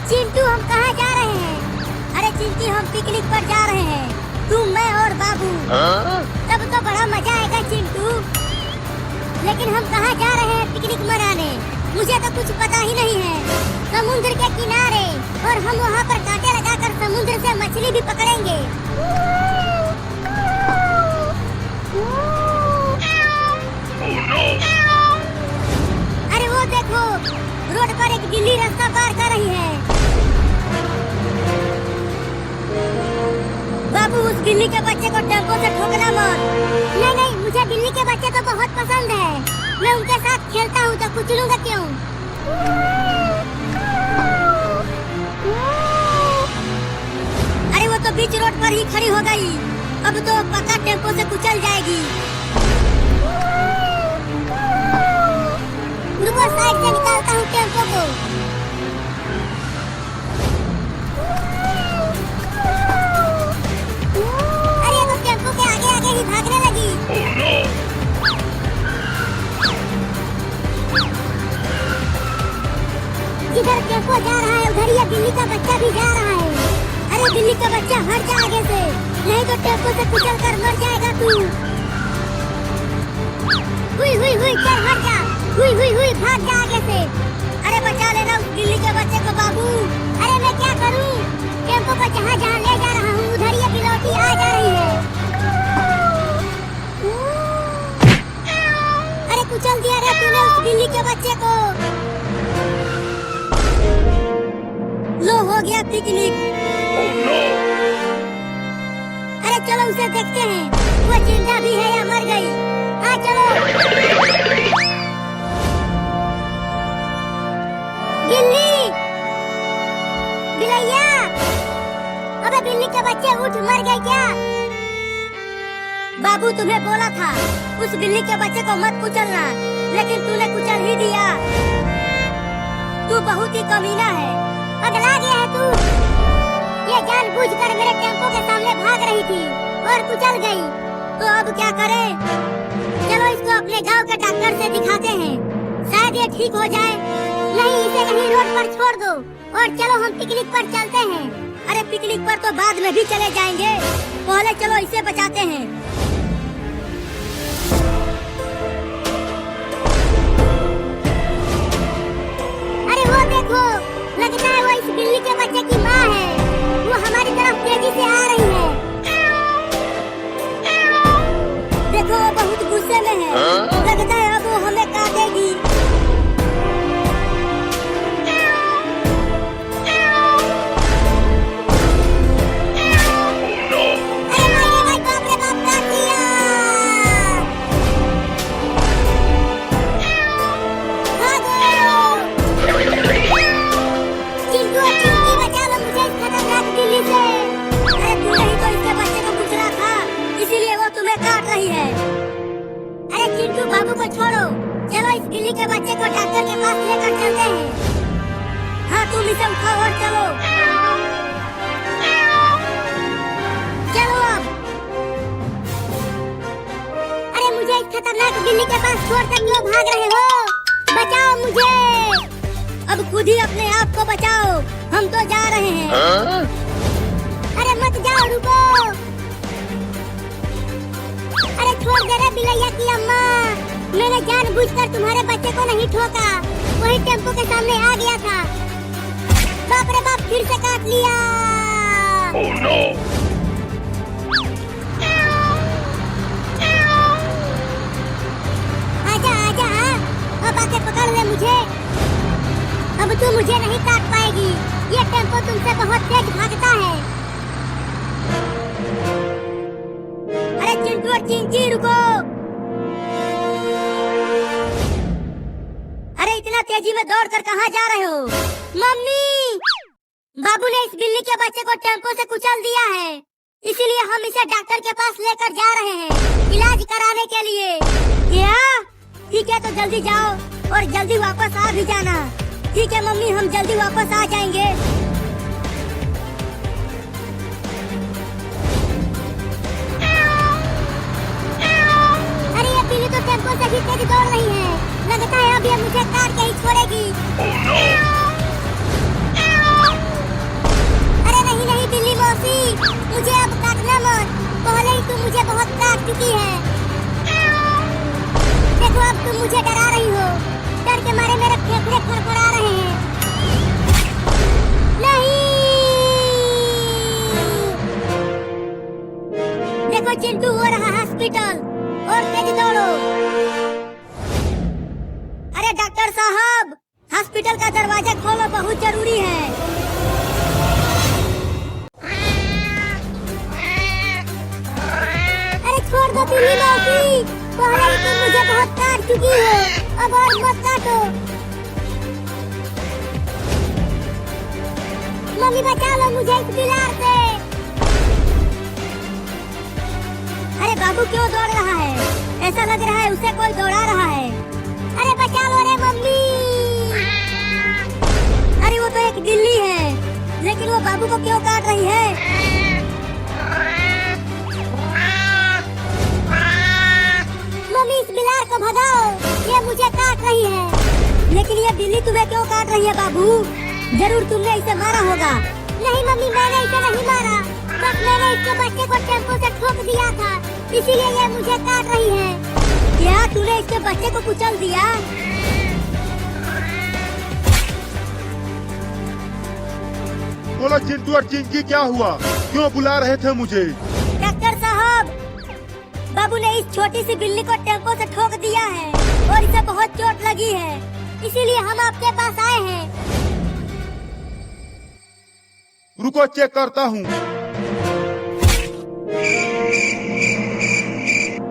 चिंटू हम कहाँ जा रहे हैं? अरे चिंटी हम पिकनिक पर जा रहे हैं, तू मैं और बाबू। तब तो बड़ा मजा आएगा चिंटू। लेकिन हम कहाँ जा रहे हैं पिकनिक मनाने? मुझे तो कुछ पता ही नहीं है। समुद्र के किनारे, और हम वहाँ पर कांटे लगाकर समुद्र से मछली भी पकड़ेंगे। अरे वो देखो, रोड पर एक बिल्ली रास्ता पार कर रही है। बाबू उस बिल्ली के बच्चे को टेम्पो से ठोकना मत। नहीं नहीं, मुझे बिल्ली के बच्चे तो बहुत पसंद है। मैं उनके साथ खेलता हूँ तो कुचलूंगा क्यों? अरे वो तो बीच रोड पर ही खड़ी हो गई। अब तो पक्का टेम्पो से कुचल जाएगी। रुको, साइड से निकालता हूँ टेम्पो को। अरे वो टेम्पो के आगे आगे ही भागने लगी। जिधर टेम्पो जा रहा है उधर ये बिल्ली का बच्चा भी जा रहा है। अरे बिल्ली का बच्चा हट जा आगे से, नहीं तो टेम्पो से कुचल कर मर जाएगा तू। हुई हुई हुई, चल हट जा। हुई हुई हुई, भाग जा आगे से। अरे बचा लेना उस बिल्ली के बच्चे को बाबू। अरे मैं क्या करूं? टेम्पो को जहाँ जहाँ ले जा रहा हूँ उधर ये बिलौटी आ जा रही है। अरे कुचल दिया रे तूने उस बिल्ली के बच्चे को। लो हो गया पिकनिक। अरे चलो उसे देखते हैं, वो जिंदा भी है या मर गई। हाँ चलो। बिल्ली, बिलैया, अबे बिल्ली के बच्चे उठ, मर गए क्या? बाबू तुम्हें बोला था उस बिल्ली के बच्चे को मत कुचलना, लेकिन तूने कुचल ही दिया। तू बहुत ही कमीना है। पगला गया है तू। ये जानबूझकर मेरे टेम्पो के सामने भाग रही थी और कुचल गई। तो अब क्या करें? चलो इसको अपने गांव के डॉक्टर से दिखाते हैं, शायद ये ठीक हो जाए। नहीं, इसे यहीं रोड पर छोड़ दो और चलो हम पिकनिक पर चलते हैं। अरे पिकनिक पर तो बाद में भी चले जाएंगे, पहले चलो इसे बचाते हैं। अरे वो देखो, लगता है वो इस बिल्ली के बच्चे की माँ है। वो हमारी तरफ तेजी से आ रही है। देखो वो बहुत गुस्से में है। लगता है अब वो हमें काटेगी। बाबू को छोड़ो, चलो इस बिल्ली के बच्चे को डॉक्टर के पास लेकर चलते हैं। हाँ तुम इसे उठाओ और चलो। चलो अब। अरे मुझे इस खतरनाक बिल्ली के पास छोड़ कर क्यों भाग रहे हो? बचाओ मुझे। अब खुद ही अपने आप को बचाओ, हम तो जा रहे हैं। अरे मत जाओ, रुको। अरे छोड़ दे रे बिलैया की अम्मा। मैंने जानबूझकर तुम्हारे बच्चे को नहीं ठोका, वही टेम्पो के सामने आ गया था। बाप रे बाप, फिर से काट लिया। Oh, no. आजा आजा, अब आके पकड़ ले मुझे। अब तू मुझे नहीं काट पाएगी, ये टेम्पो तुमसे बहुत तेज भागता है। अरे चिंटू और चिंची रुको। अरे इतना तेजी में दौड़कर कहाँ जा रहे हो? मम्मी, बाबू ने इस बिल्ली के बच्चे को टेम्पो से कुचल दिया है, इसीलिए हम इसे डॉक्टर के पास लेकर जा रहे हैं इलाज कराने के लिए। क्या? ठीक है तो जल्दी जाओ और जल्दी वापस आ भी जाना। ठीक है मम्मी, हम जल्दी वापस आ जाएंगे। अरे ये बिल्ली तो टेम्पो से भी तेज दौड़ रही है। लगता है अब ये मुझे काट के ही छोड़ेगी। Oh, no. चिंटू हो रहा हॉस्पिटल और तेज दौड़ो। अरे डॉक्टर साहब, हॉस्पिटल का दरवाजा खोलो, बहुत जरूरी है। अरे छोड़ दो बिल्ली मौसी, पहले ही तुम मुझे बहुत काट चुकी हो, अब और मत काटो। मम्मी बचा लो मुझे इस बिलार से। अरे बाबू क्यों दौड़ रहा है? ऐसा लग रहा है उसे कोई दौड़ा रहा है। अरे बचा लो रे मम्मी। अरे वो तो एक बिल्ली है, लेकिन वो बाबू को क्यों काट रही है? मम्मी इस बिलार को भगाओ, ये मुझे काट रही है। लेकिन ये बिल्ली तुम्हें क्यों काट रही है बाबू? जरूर तुमने इसे मारा होगा। नहीं मम्मी, मैंने इसे नहीं मारा, बस मैंने इसके बच्चे को टेम्पो से ठोक दिया था, इसीलिए ये मुझे काट रही है। क्या तूने इसके बच्चे को कुचल दिया? बोलो चिंटू और चिंकी, क्या हुआ? क्यों बुला रहे थे मुझे? डॉक्टर साहब, बाबू ने इस छोटी सी बिल्ली को टेम्पो से ठोक दिया है और इसे बहुत चोट लगी है, इसीलिए हम आपके पास आए हैं। रुको चेक करता हूँ।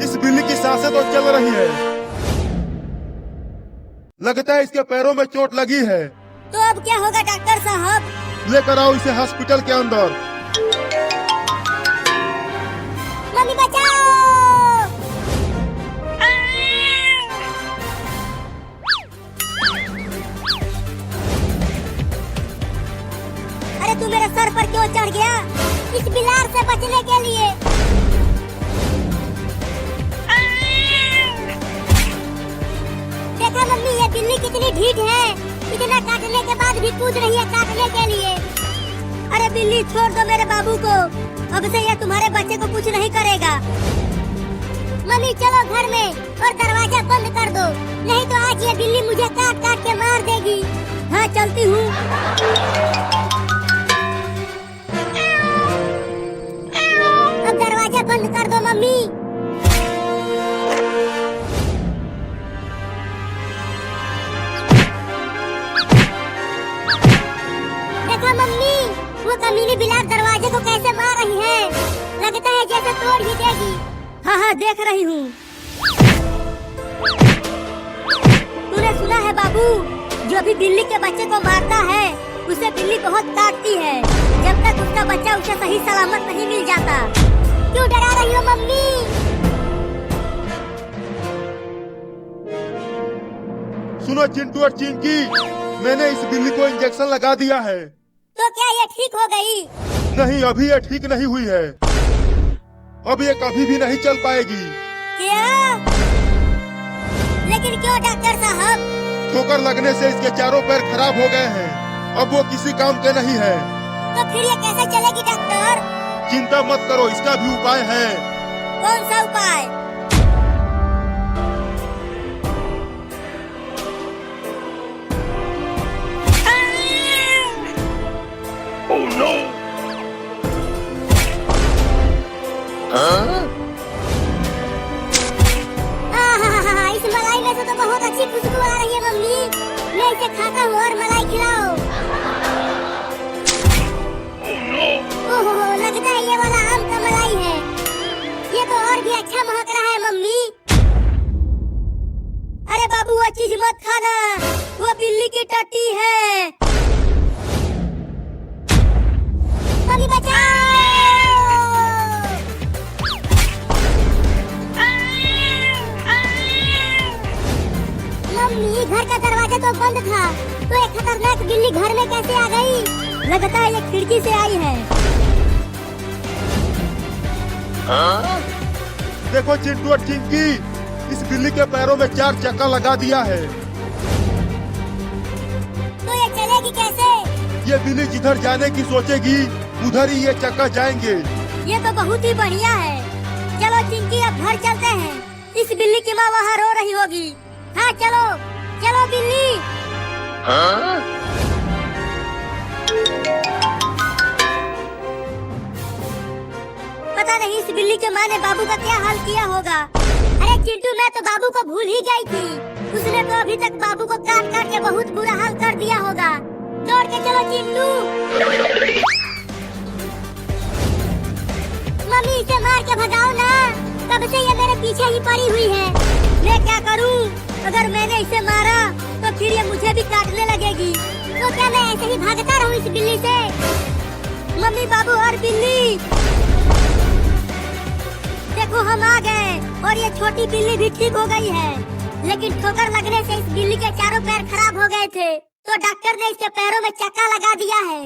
इस बिल्ली की सांसें तो चल रही है, लगता है इसके पैरों में चोट लगी है। तो अब क्या होगा डॉक्टर साहब? लेकर आओ इसे हॉस्पिटल के अंदर। मम्मी बचाओ। अरे तू मेरे सर पर क्यों चढ़ गया? इस बिलार से बचने के लिए। देखा मम्मी, ये बिल्ली कितनी ढीठ है, इतना काटने के बाद भी कूद रही है काटने के लिए। अरे बिल्ली छोड़ दो मेरे बाबू को, अब से ये तुम्हारे बच्चे को कुछ नहीं करेगा। मम्मी चलो घर में और दरवाजा बंद कर दो, नहीं तो आज ये बिल्ली मुझे काट काट के मार देगी। हाँ चलती हूँ। अब दरवाजा बंद कर दो मम्मी। देखा मम्मी, वो कमीनी बिलार दरवाजे को कैसे मार रही है, लगता है जैसे तोड़ ही देगी। हाँ हाँ देख रही हूँ। तूने सुना है बाबू, जो भी बिल्ली के बच्चे को मारता है उसे बिल्ली बहुत काटती है, जब तक उसका बच्चा उसे सही सलामत नहीं मिल जाता। क्यों डरा रही हो मम्मी? सुनो चिंटू और चिंकी, मैंने इस बिल्ली को इंजेक्शन लगा दिया है। तो क्या ये ठीक हो गई? नहीं, अभी ये ठीक नहीं हुई है, अब ये कभी भी नहीं चल पाएगी। क्या? लेकिन क्यों डॉक्टर साहब? ठोकर लगने से इसके चारों पैर खराब हो गए हैं, अब वो किसी काम के नहीं है। तो फिर ये कैसे चलेगी डॉक्टर? चिंता मत करो, इसका भी उपाय है। कौन सा उपाय? Oh no! इस मलाई में से तो बहुत अच्छी खुशबू आ रही है मम्मी, मैं इसे खाता हूँ और मलाई खिलाओ। ओहो, लगता है ये वाला आम का मलाई है, ये तो और भी अच्छा महक रहा है मम्मी। अरे बाबू वो चीज मत खाना, वो बिल्ली की टट्टी है। मम्मी बचाओ। मम्मी घर का दरवाजा तो बंद था, तो एक खतरनाक बिल्ली घर में कैसे आ गई? लगता है ये खिड़की से आई है। देखो चिंटू और चिंकी, इस बिल्ली के पैरों में 4 चक्का लगा दिया है। तो ये चलेगी कैसे? ये बिल्ली जिधर जाने की सोचेगी उधर ही ये चक्का जाएंगे। ये तो बहुत ही बढ़िया है। चलो चिंकी अब घर चलते हैं, इस बिल्ली की माँ वहाँ रो रही होगी। हाँ चलो चलो बिल्ली। पता नहीं इस बिल्ली के माँ ने बाबू का क्या हाल किया होगा। अरे चिंटू, मैं तो बाबू को भूल ही गई थी। उसने तो अभी तक बाबू को काट काट के बहुत बुरा हाल कर दिया होगा। दौड़ के चलो चिंटू। मम्मी, इसे मार के भगाओ ना, तब से ये मेरे पीछे ही पड़ी हुई है। मैं क्या करूं? अगर मैंने इसे मारा तो फिर ये मुझे भी काटने लगेगी। तो क्या मैं ऐसे ही भागता रहूं इस बिल्ली से? मम्मी, बाबू और बिल्ली, देखो हम आ गए और ये छोटी बिल्ली भी ठीक हो गई है। लेकिन ठोकर लगने से इस बिल्ली के चारों पैर खराब हो गए थे, तो डॉक्टर ने इसके पैरों में चक्का लगा दिया है।